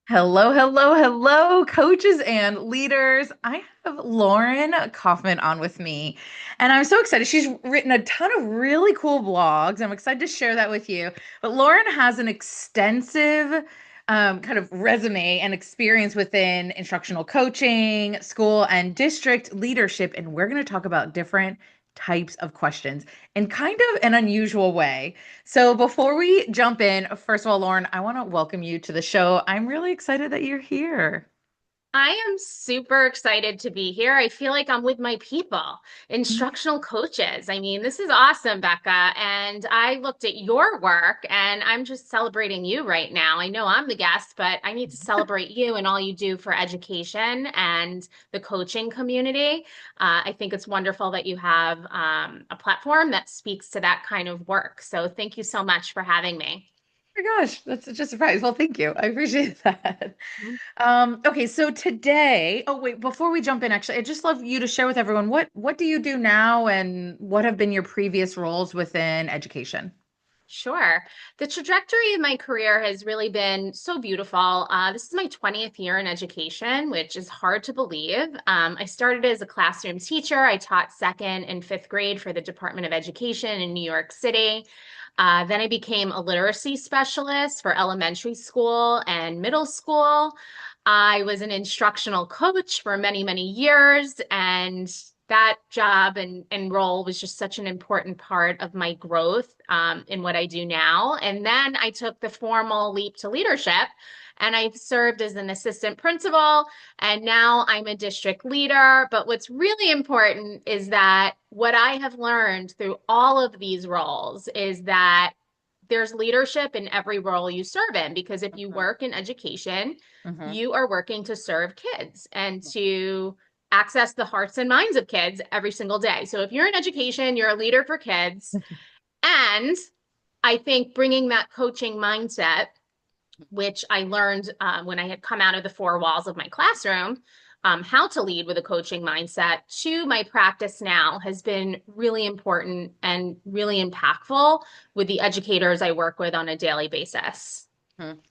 Hello, hello, hello, coaches and leaders. I have Lauren Kaufman on with me, and I'm so excited. She's written a ton of really cool blogs. I'm excited to share that with you. But Lauren has an extensive kind of resume and experience within instructional coaching, school, and district leadership. And we're going to talk about different types of questions in kind of an unusual way. So before we jump in, first of all, Lauren, I want to welcome you to the show. I'm really excited that you're here. I am super excited to be here. I feel like I'm with my people, instructional coaches. I mean, this is awesome, Becca. And I looked at your work and I'm just celebrating you right now. I know I'm the guest, but I need to celebrate you and all you do for education and the coaching community. I think it's wonderful that you have a platform that speaks to that kind of work. So thank you so much for having me. Oh my gosh, that's such a surprise. Well, thank you. I appreciate that. Okay, so today, oh wait, before we jump in, actually, I'd just love you to share with everyone what do you do now and what have been your previous roles within education? Sure. The trajectory of my career has really been so beautiful. This is my 20th year in education, which is hard to believe. I started as a classroom teacher. I taught second and fifth grade for the Department of Education in New York City. Then I became a literacy specialist for elementary school and middle school. I was an instructional coach for many, many years, and that job and role was just such an important part of my growth in what I do now. And then I took the formal leap to leadership and I've served as an assistant principal and now I'm a district leader. But what's really important is that what I have learned through all of these roles is that there's leadership in every role you serve in, because if you Mhm, work in education, mhm. you are working to serve kids and to access the hearts and minds of kids every single day. So if you're in education, you're a leader for kids. And I think bringing that coaching mindset, which I learned when I had come out of the four walls of my classroom, how to lead with a coaching mindset to my practice now has been really important and really impactful with the educators I work with on a daily basis.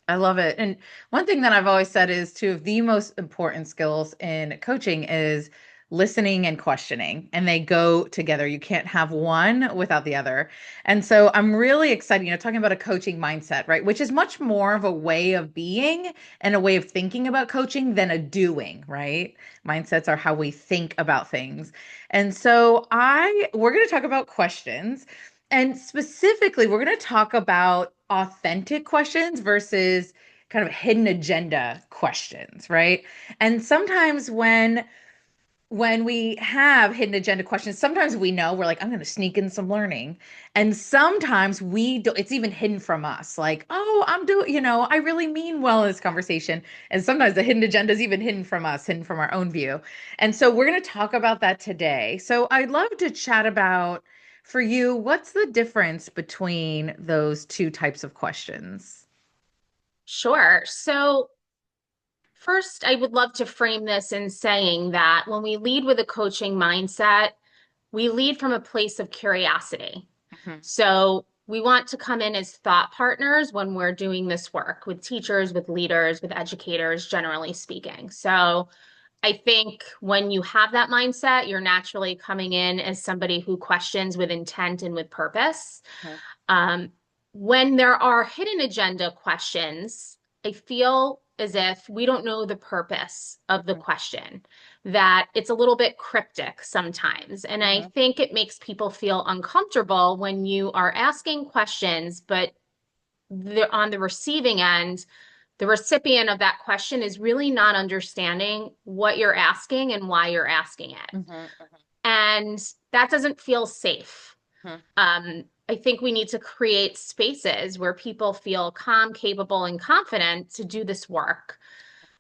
I love it. And one thing that I've always said is two of the most important skills in coaching is listening and questioning, and they go together. You can't have one without the other. And so I'm really excited, talking about a coaching mindset, right? Which is much more of a way of being and a way of thinking about coaching than a doing, right? Mindsets are how we think about things. And so we're going to talk about questions. And specifically, we're going to talk about authentic questions versus kind of hidden agenda questions, right? And sometimes when we have hidden agenda questions, sometimes we know we're like, I'm going to sneak in some learning. And sometimes we do, it's even hidden from us. Like, oh, I'm doing, I really mean well in this conversation. And sometimes the hidden agenda is even hidden from us, hidden from our own view. And so we're going to talk about that today. So I'd love to chat about, for you, what's the difference between those two types of questions? Sure. So first, I would love to frame this in saying that when we lead with a coaching mindset, we lead from a place of curiosity. Mhm. So we want to come in as thought partners when we're doing this work with teachers, with leaders, with educators, generally speaking. So I think when you have that mindset, you're naturally coming in as somebody who questions with intent and with purpose. Mhm. Um, when there are hidden agenda questions, I feel as if we don't know the purpose of the Mhm. question, that it's a little bit cryptic sometimes. And I Mhm. think it makes people feel uncomfortable when you are asking questions, but on the receiving end, the recipient of that question is really not understanding what you're asking and why you're asking it. Mhm. And that doesn't feel safe. Mhm. I think we need to create spaces where people feel calm, capable, and confident to do this work.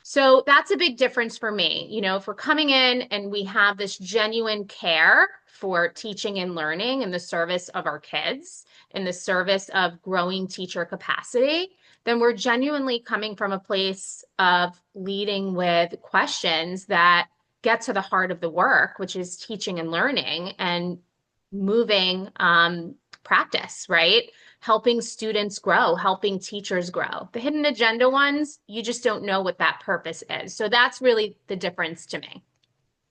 So that's a big difference for me. If we're coming in and we have this genuine care for teaching and learning in the service of our kids, in the service of growing teacher capacity, then we're genuinely coming from a place of leading with questions that get to the heart of the work, which is teaching and learning and moving practice, right? helping students grow, helping teachers grow. The hidden agenda ones, you just don't know what that purpose is. So that's really the difference to me.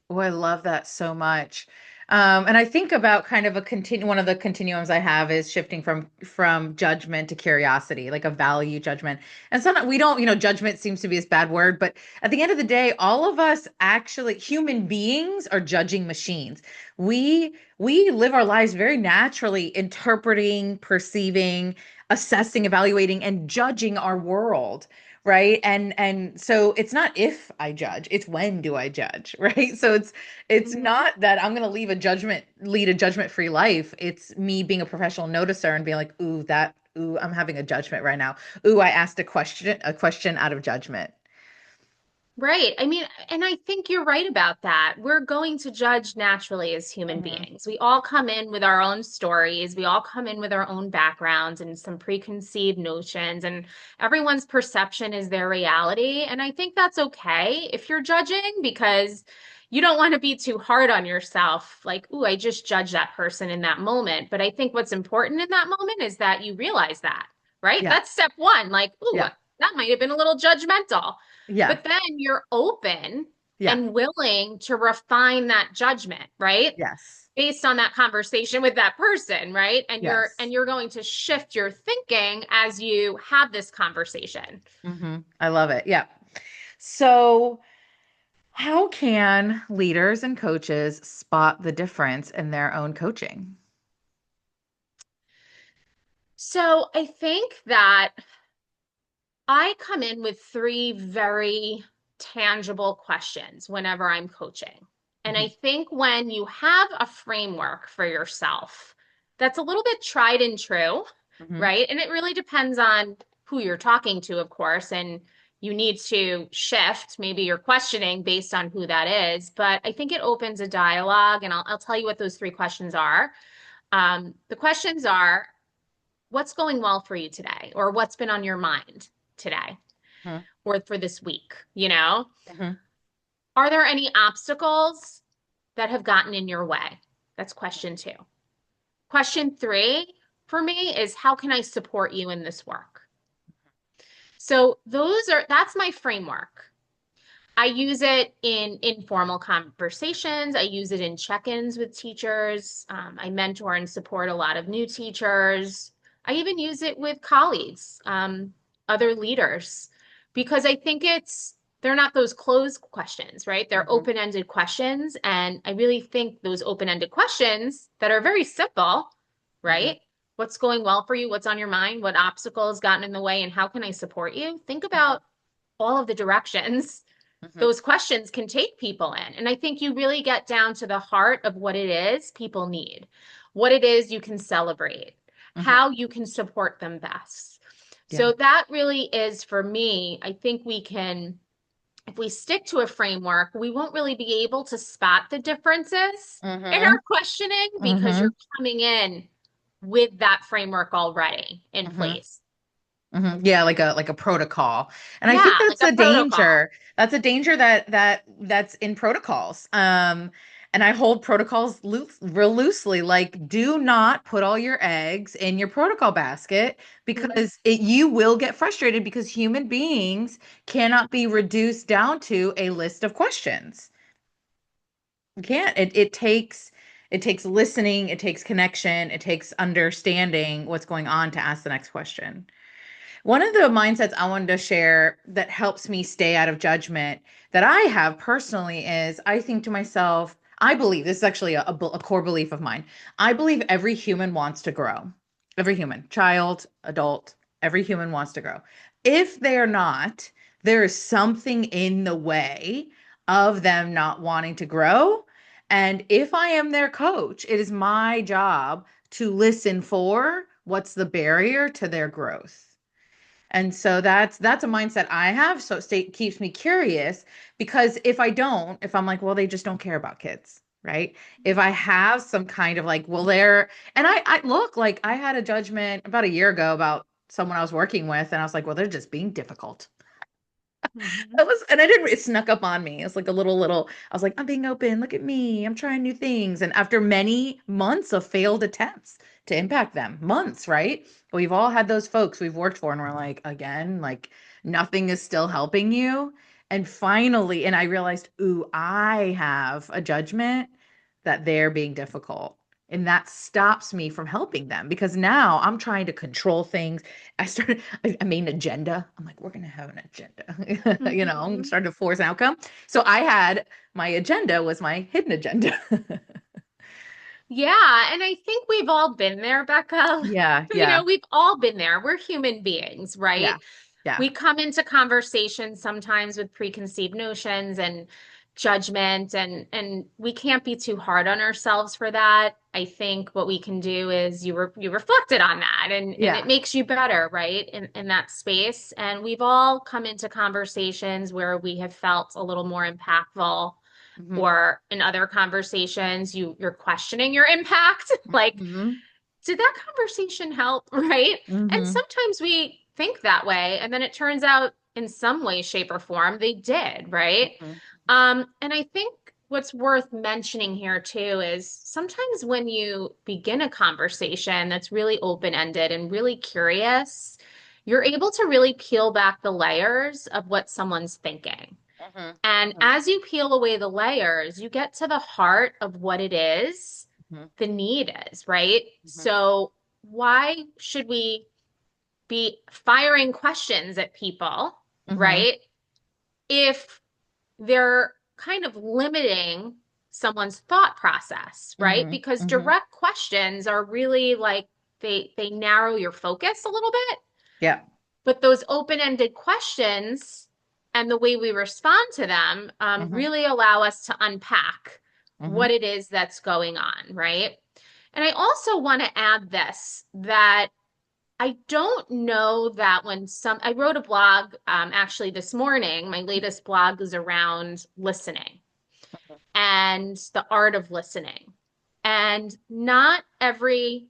Oh, I love that so much. And I think about kind of a one of the continuums I have is shifting from judgment to curiosity, like a value judgment. And sometimes we don't, judgment seems to be this bad word, but at the end of the day, all of us actually human beings are judging machines. We live our lives very naturally interpreting, perceiving, assessing, evaluating, and judging our world, right? And so it's not if I judge, it's when do I judge, right? So it's Mhm. not that I'm going to lead a judgment-free life. It's me being a professional noticer and being like, ooh, I'm having a judgment right now. Ooh, I asked a question out of judgment. Right. I mean, and I think you're right about that. We're going to judge naturally as human Hmm. beings. We all come in with our own stories. We all come in with our own backgrounds and some preconceived notions, and everyone's perception is their reality. And I think that's okay if you're judging because you don't want to be too hard on yourself. Like, ooh, I just judged that person in that moment. But I think what's important in that moment is that you realize that, right? Yeah. That's step one. Like, ooh, Yeah. that might have been a little judgmental. Yeah. But then you're open Yeah. and willing to refine that judgment, right? Yes. Based on that conversation with that person, right? And you're Yes. and you're going to shift your thinking as you have this conversation. I love it. Yeah. So how can leaders and coaches spot the difference in their own coaching? So I think that I come in with three very tangible questions whenever I'm coaching. And I Hmm. think when you have a framework for yourself that's a little bit tried and true, Hmm. right? And it really depends on who you're talking to, of course, and you need to shift maybe your questioning based on who that is. But I think it opens a dialogue, and I'll tell you what those three questions are. The questions are, what's going well for you today, or what's been on your mind today? Or for this week, you know? Hmm. Are there any obstacles that have gotten in your way? That's question two. Question three for me is how can I support you in this work? So that's my framework. I use it in informal conversations. I use it in check-ins with teachers. I mentor and support a lot of new teachers. I even use it with colleagues, other leaders, because I think they're not those closed questions, right? They're Hmm. open-ended questions. And I really think those open-ended questions that are very simple, Hmm. right? What's going well for you? What's on your mind? What obstacles gotten in the way? And how can I support you? Think Hmm. about all of the directions Hmm. those questions can take people in. And I think you really get down to the heart of what it is people need, what it is you can celebrate, Hmm. how you can support them best. Yeah. So that really is for me, I think we can, if we stick to a framework, we won't really be able to spot the differences in Hmm. our questioning because Hmm. you're coming in with that framework already in Hmm. place. Yeah, like a protocol. And I think Yeah, like that's a a protocol. danger. That's a danger that's in protocols. And I hold protocols real loosely. Like, do not put all your eggs in your protocol basket Mhm. because you will get frustrated because human beings cannot be reduced down to a list of questions. You can't. It takes listening, it takes connection, it takes understanding what's going on to ask the next question. One of the mindsets I wanted to share that helps me stay out of judgment that I have personally is I think to myself, I believe this is actually a core belief of mine. I believe every human wants to grow. Every human, child, adult, every human wants to grow. If they are not, there is something in the way of them not wanting to grow. And if I am their coach, it is my job to listen for what's the barrier to their growth. And so that's a mindset I have. So it keeps me curious because if I'm like, well, they just don't care about kids, right? If I have some kind of like, well, and I look like I had a judgment about a year ago about someone I was working with, and I was like, well, they're just being difficult. Mhm. And I didn't, it snuck up on me. It's like a little, I was like, I'm being open. Look at me. I'm trying new things. And after many months of failed attempts to impact them, months, right? We've all had those folks we've worked for, and we're like, again, like nothing is still helping you. And finally, and I realized, ooh, I have a judgment that they're being difficult. And that stops me from helping them because now I'm trying to control things. I made an agenda. I'm like, we're going to have an agenda. I'm Mhm. starting to force an outcome. So I had my agenda was my hidden agenda. Yeah, and I think we've all been there, Becca. Yeah, yeah, We've all been there. We're human beings, yeah, right? yeah. We come into conversations sometimes with preconceived notions and judgment, and we can't be too hard on ourselves for that. I think what we can do is you reflected on that, and it Yeah. makes you better, right? In that space. And we've all come into conversations where we have felt a little more impactful, Hmm. or in other conversations you're questioning your impact. Like, Hmm. did that conversation help? Right? And Hmm. sometimes we think that way, and then it turns out in some way, shape, or form they did, right? Hmm. And I think what's worth mentioning here too is sometimes when you begin a conversation that's really open-ended and really curious, you're able to really peel back the layers of what someone's thinking. Hmm. And as you peel away the layers, you get to the heart of what it is Hmm. the need is, right? Hmm. So, why should we be firing questions at people, Hmm. right? If they're kind of limiting someone's thought process, right? Hmm. Because Hmm. direct questions are really like they narrow your focus a little bit. Yeah. But those open-ended questions and the way we respond to them Hmm. really allow us to unpack Hmm. what it is that's going on, right? And I also want to add this that I don't know that I wrote a blog actually this morning. My latest blog is around listening and the art of listening. And not every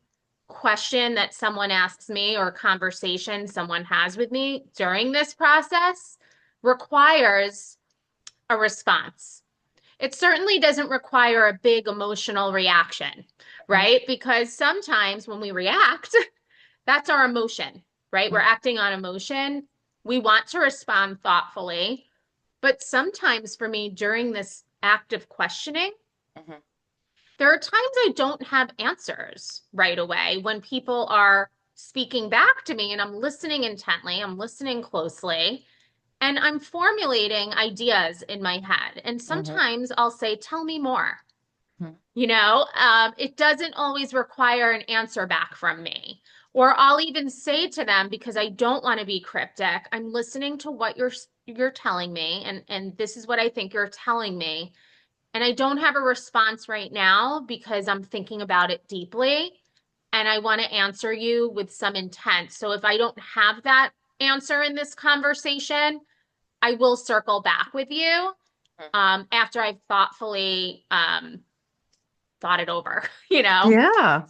question that someone asks me or conversation someone has with me during this process requires a response. It certainly doesn't require a big emotional reaction, Hmm. right? Because sometimes when we react, that's our emotion, right? We're acting on emotion. We want to respond thoughtfully. But sometimes for me, during this act of questioning, Hmm. there are times I don't have answers right away when people are speaking back to me and I'm listening intently, I'm listening closely, and I'm formulating ideas in my head. And Hmm. sometimes I'll say, tell me more. Hmm. It doesn't always require an answer back from me. Or I'll even say to them, because I don't want to be cryptic, I'm listening to what you're telling me, and this is what I think you're telling me. And I don't have a response right now because I'm thinking about it deeply and I want to answer you with some intent. So if I don't have that answer in this conversation, I will circle back with you after I've thoughtfully thought it over, you know? Yeah.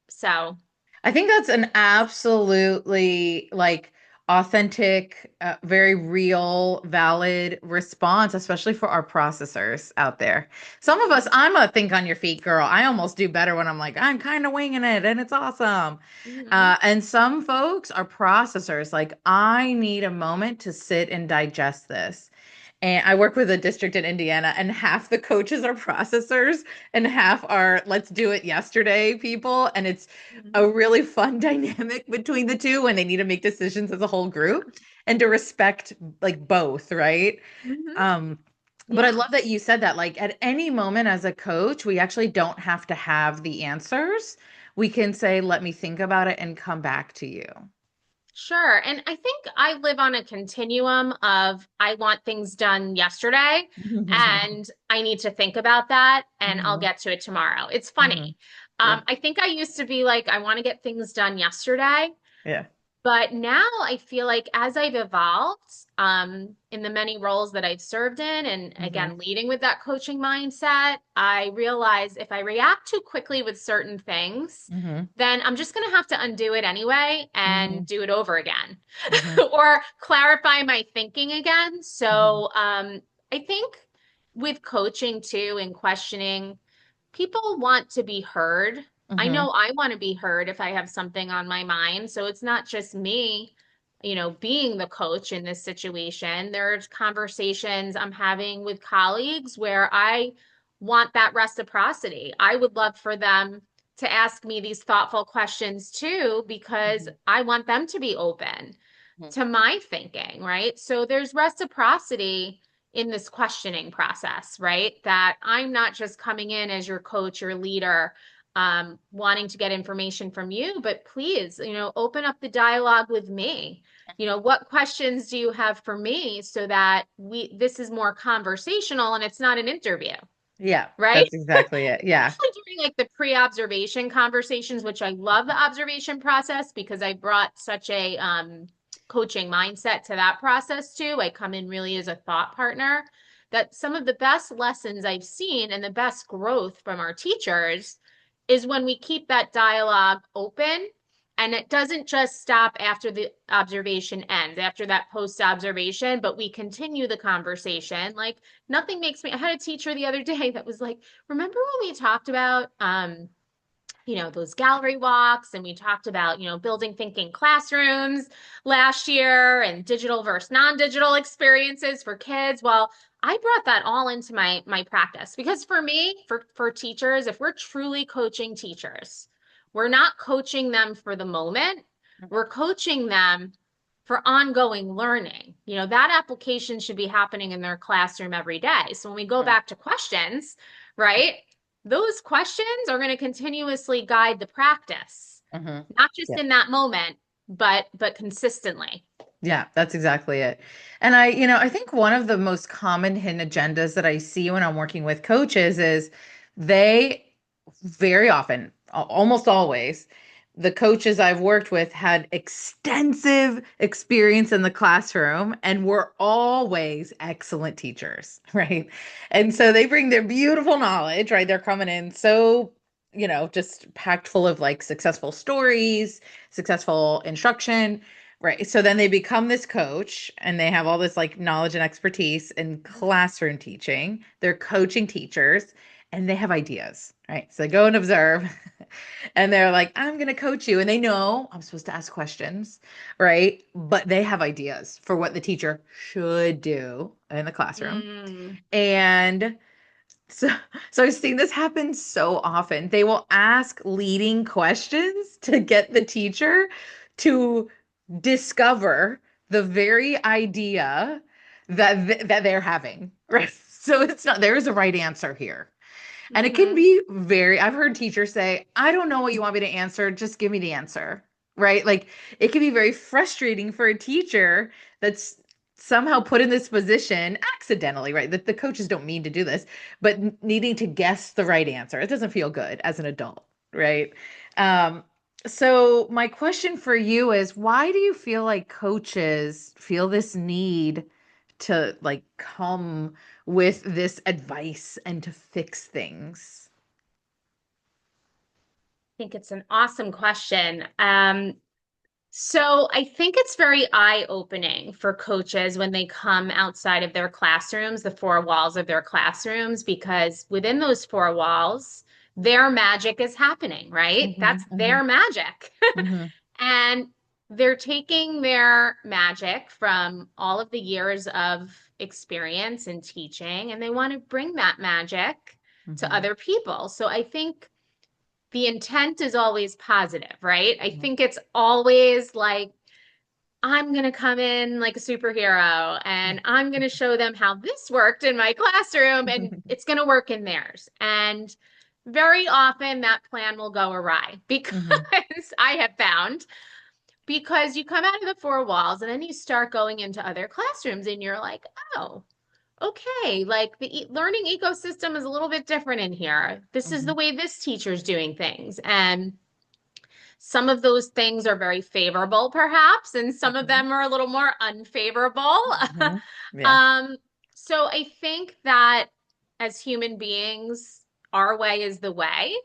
So, I think that's an absolutely like authentic, very real, valid response, especially for our processors out there. Some of us, mhm, I'm a think on your feet girl. I almost do better when I'm like, I'm kind of winging it and it's awesome. mhm, And some folks are processors. Like, I need a moment to sit and digest this. And I work with a district in Indiana, and half the coaches are processors, and half are let's do it yesterday people. And it's a mhm, really fun dynamic between the two when they need to make decisions as a whole group and to respect like both, right? mhm. Um, but I Yeah. love that you said that. Like at any moment as a coach, we actually don't have to have the answers. We can say, let me think about it and come back to you. Sure. And I think I live on a continuum of I want things done yesterday and I need to think about that and I'll Hmm. get to it tomorrow. It's Hmm. funny. Yeah. I think I used to be like, I want to get things done yesterday. Yeah. But now I feel like as I've evolved, in the many roles that I've served in, and Mm-hmm. again, leading with that coaching mindset, I realize if I react too quickly with certain things, Mm-hmm. then I'm just going to have to undo it anyway Mm-hmm. and do it over again Mm-hmm. or clarify my thinking again. Mm-hmm. So, I think with coaching too and questioning, people want to be heard. I Mm-hmm. know I want to be heard if I have something on my mind. So it's not just me, being the coach in this situation. There's conversations I'm having with colleagues where I want that reciprocity. I would love for them to ask me these thoughtful questions too, because Mm-hmm. I want them to be open Mm-hmm. to my thinking, right? So there's reciprocity in this questioning process, right? That I'm not just coming in as your coach or leader, wanting to get information from you, but please, open up the dialogue with me. What questions do you have for me so that this is more conversational and it's not an interview, Yeah, right? that's exactly it. Yeah. Especially during like the pre-observation conversations, which I love the observation process because I brought such a coaching mindset to that process too. I come in really as a thought partner. That some of the best lessons I've seen and the best growth from our teachers is when we keep that dialogue open and it doesn't just stop after the observation ends, after that post observation, but we continue the conversation. Like nothing makes me, I had a teacher the other day that was like, remember when we talked about those gallery walks and we talked about, building thinking classrooms last year and digital versus non-digital experiences for kids? Well, I brought that all into my practice because for me, for teachers, if we're truly coaching teachers, we're not coaching them for the moment. We're coaching them for ongoing learning. That application should be happening in their classroom every day. So when we go back to questions, right? Those questions are going to continuously guide the practice, Mm-hmm. not just in that moment, but consistently. Yeah, that's exactly it. And I think one of the most common hidden agendas that I see when I'm working with coaches is they very often, almost always, the coaches I've worked with had extensive experience in the classroom and were always excellent teachers, right? And so they bring their beautiful knowledge, right? They're coming in so, just packed full of like successful stories, successful instruction. Right. So then they become this coach and they have all this like knowledge and expertise in classroom teaching. They're coaching teachers and they have ideas. Right. So they go and observe and they're like, I'm going to coach you. And they know I'm supposed to ask questions. Right. But they have ideas for what the teacher should do in the classroom. Mm, And so, so I've seen this happen so often. They will ask leading questions to get the teacher to discover the very idea that they're having. Right. So it's not there is a right answer here. And it can hmm be I've heard teachers say, I don't know what you want me to answer, just give me the answer. Right? Like it can be very frustrating for a teacher that's somehow put in this position accidentally, right? That the coaches don't mean to do this, but needing to guess the right answer. It doesn't feel good as an adult, right? Um, so my question for you is why do you feel like coaches feel this need to like come with this advice and to fix things? I think it's an awesome question. So I think it's very eye-opening for coaches when they come outside of their classrooms, the four walls of their classrooms, because within those four walls, their magic is happening, right? Hmm. That's Hmm. their magic. Hmm. And they're taking their magic from all of the years of experience and teaching, and they want to bring that magic to Hmm. other people. So I think the intent is always positive, right? I Hmm. think it's always like, I'm going to come in like a superhero and I'm going to show them how this worked in my classroom and it's going to work in theirs. And very often that plan will go awry because Hmm. I have found because you come out of the four walls and then you start going into other classrooms and you're like, oh, okay, like the learning ecosystem is a little bit different in here. This is Hmm. the way this teacher's doing things. And Some of those things are very favorable, perhaps, and some of Mhm. them are a little more unfavorable. Mhm. Yeah. Um, so I think that as human beings, our way is the way,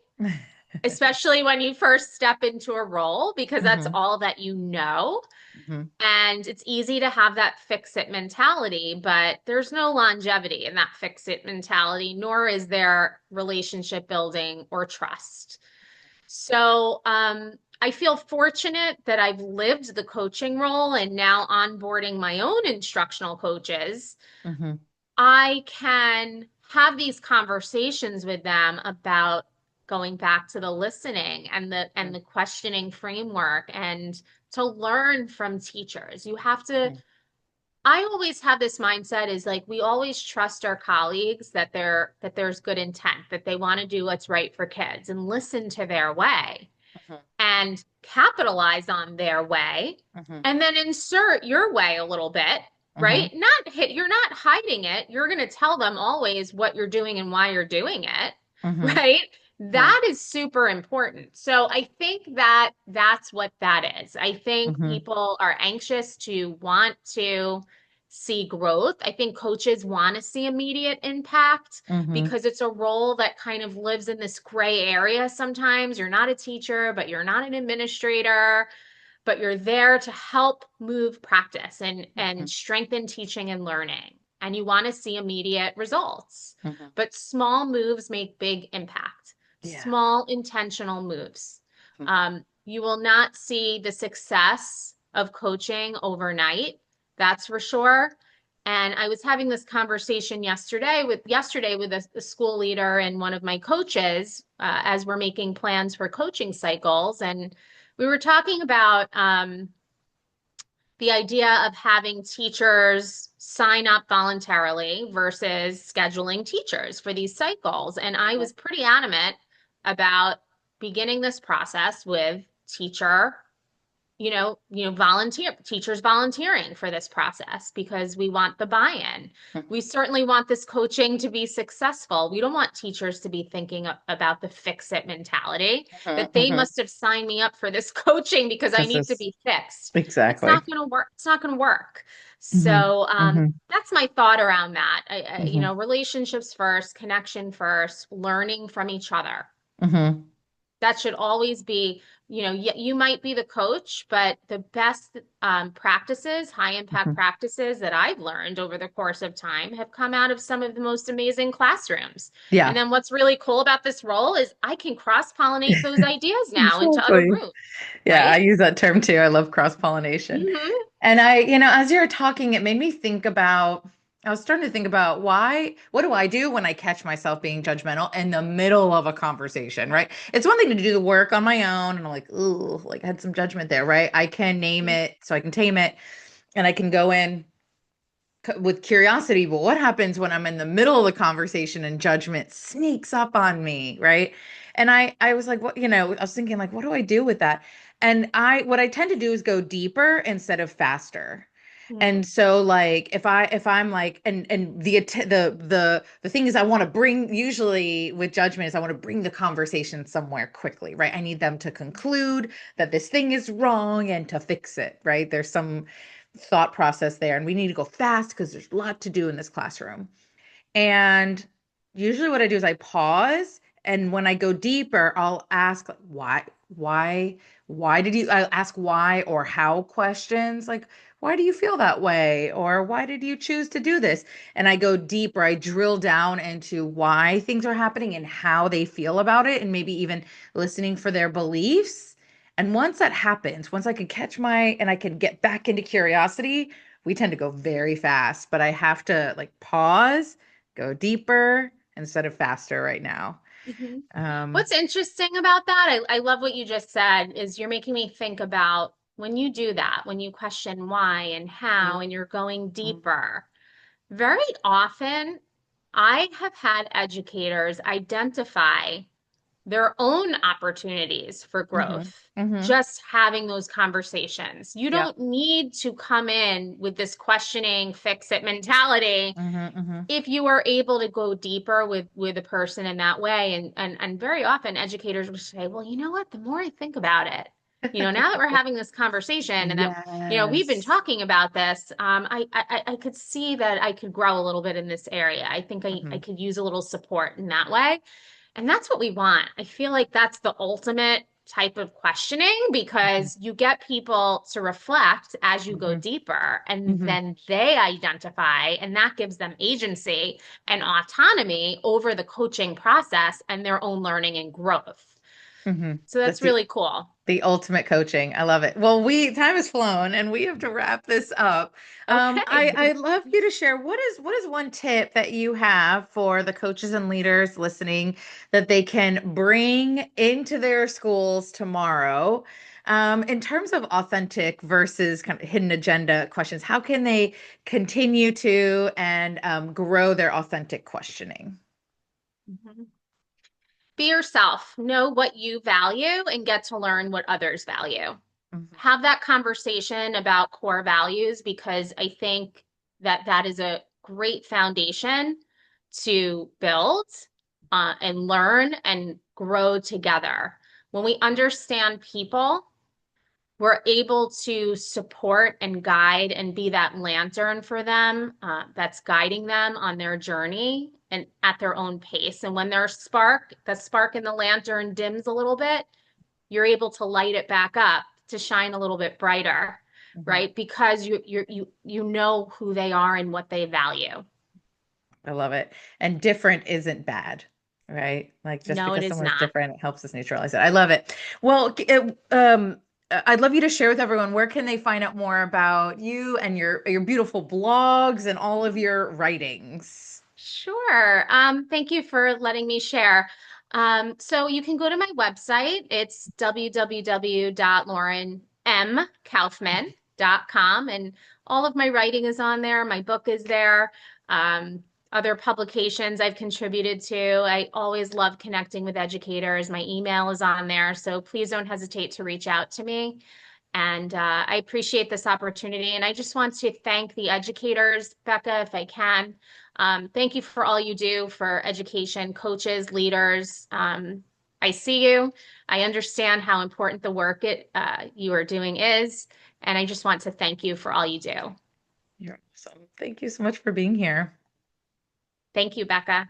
especially when you first step into a role, because that's Mhm. all that you know. Mhm. And it's easy to have that fix it mentality, but there's no longevity in that fix it mentality, nor is there relationship building or trust. So, I feel fortunate that I've lived the coaching role and now onboarding my own instructional coaches. Mhm. I can have these conversations with them about going back to the listening and the questioning framework and to learn from teachers. You have to Mhm. I always have this mindset is like we always trust our colleagues that there's good intent, that they want to do what's right for kids and listen to their way Mhm. and capitalize on their way Mhm. and then insert your way a little bit, right? Mhm. You're not hiding it. You're going to tell them always what you're doing and why you're doing it, Mhm. right? Mhm. That is super important. So I think that that's what that is. I think Mhm. people are anxious to want to see growth. I think coaches want to see immediate impact Mhm. because it's a role that kind of lives in this gray area sometimes. You're not a teacher, but you're not an administrator, but you're there to help move practice and Mhm. strengthen teaching and learning. And you want to see immediate results. Mhm. But small moves make big impact. Yeah. Small intentional moves. Mhm. You will not see the success of coaching overnight. That's for sure. And I was having this conversation yesterday with a school leader and one of my coaches as we're making plans for coaching cycles, and we were talking about the idea of having teachers sign up voluntarily versus scheduling teachers for these cycles. And I Mhm. was pretty adamant about beginning this process with teacher volunteer teachers volunteering for this process because we want the buy-in. Mhm. We certainly want this coaching to be successful. We don't want teachers to be thinking about the fix it mentality Mhm. that they Mhm. must have signed me up for this coaching because I Because need to it's be fixed. It's exactly. not going to work. It's not going to work. Mhm. So Mhm. that's my thought around that. Mhm. Relationships first, connection first, learning from each other. Mhm. That should always be, you might be the coach, but the best practices, high impact Mhm. practices that I've learned over the course of time have come out of some of the most amazing classrooms. And Yeah. then what's really cool about this role is I can cross pollinate those ideas now into other Exactly. rooms, Yeah, I right? use that term too. I love cross-pollination. Hmm. And as you were talking, it made me think about, I was starting to think about what do I do when I catch myself being judgmental in the middle of a conversation, right? It's one thing to do the work on my own and I'm like, ooh, like I had some judgment there, right? I can name it so I can tame it and I can go in with curiosity, but what happens when I'm in the middle of the conversation and judgment sneaks up on me, right? And I was like, I was thinking like, what do I do with that? And what I tend to do is go deeper instead of faster. Hmm. And so like if I'm like and the thing is I want to bring usually with judgment is I want to bring the conversation somewhere quickly, right? I need them to conclude that this thing is wrong and to fix it, right? There's some thought process there and we need to go fast because there's a lot to do in this classroom. And usually what I do is I pause. And when I go deeper, I'll ask like, why did you, I'll ask why or how questions like, why do you feel that way? Or why did you choose to do this? And I go deeper, I drill down into why things are happening and how they feel about it, and maybe even listening for their beliefs. And once that happens, once I can and I can get back into curiosity, we tend to go very fast, but I have to like pause, go deeper instead of faster right now. Hmm. Um, What's interesting about that, I love what you just said, is you're making me think about when you do that, when you question why and how, and you're going deeper. Very often, I have had educators identify their own opportunities for mhm, growth, mhm. just having those conversations. You Yep. don't need to come in with this questioning, fix it mentality Mhm, mhm. if you are able to go deeper with a person in that way. And very often educators will say, well, you know what? The more I think about it, Now that we're having this conversation and that, we've been Yes. talking about this, I could see that I could grow a little bit in this area. I think I Hmm. could use a little support in that way. And that's what we want. I feel like that's the ultimate type of questioning Hmm. because you get people to reflect as you go Hmm. deeper and Hmm. then they identify and that gives them agency and autonomy over the coaching process and their own learning and growth. Hmm. So That's that's really cool. the ultimate coaching. I love it. Well, time has flown and we have to wrap this up. Okay. I'd love you to share what is one tip that you have for the coaches and leaders listening that they can bring into their schools tomorrow, in terms of authentic versus kind of hidden agenda questions. How can they continue to and grow their authentic questioning? Mhm. Be yourself, know what you value, and get to learn what others value. Mhm. Have that conversation about core values because I think that that is a great foundation to build and learn and grow together. When we understand people, we're able to support and guide and be that lantern for them that's guiding them on their journey and at their own pace. And when the spark in the lantern dims a little bit, you're able to light it back up to shine a little bit brighter, Mhm. right? Because you know who they are and what they value. I love it. And different isn't bad, right? Like just No, it because is someone's not. different, it helps us neutralize it. I love it. Well, I'd love you to share with everyone where can they find out more about you and your beautiful blogs and all of your writings. Sure. Thank you for letting me share. So you can go to my website. It's www.laurenmkaufman.com, and all of my writing is on there. My book is there. Um, Other publications I've contributed to. I always love connecting with educators. My email is on there, so please don't hesitate to reach out to me. And I appreciate this opportunity. And I just want to thank the educators, Becca, if I can. Thank you for all you do for education, coaches, leaders. I see you. I understand how important the work you are doing is. And I just want to thank you for all you do. You're awesome. Thank you so much for being here. Thank you, Becca.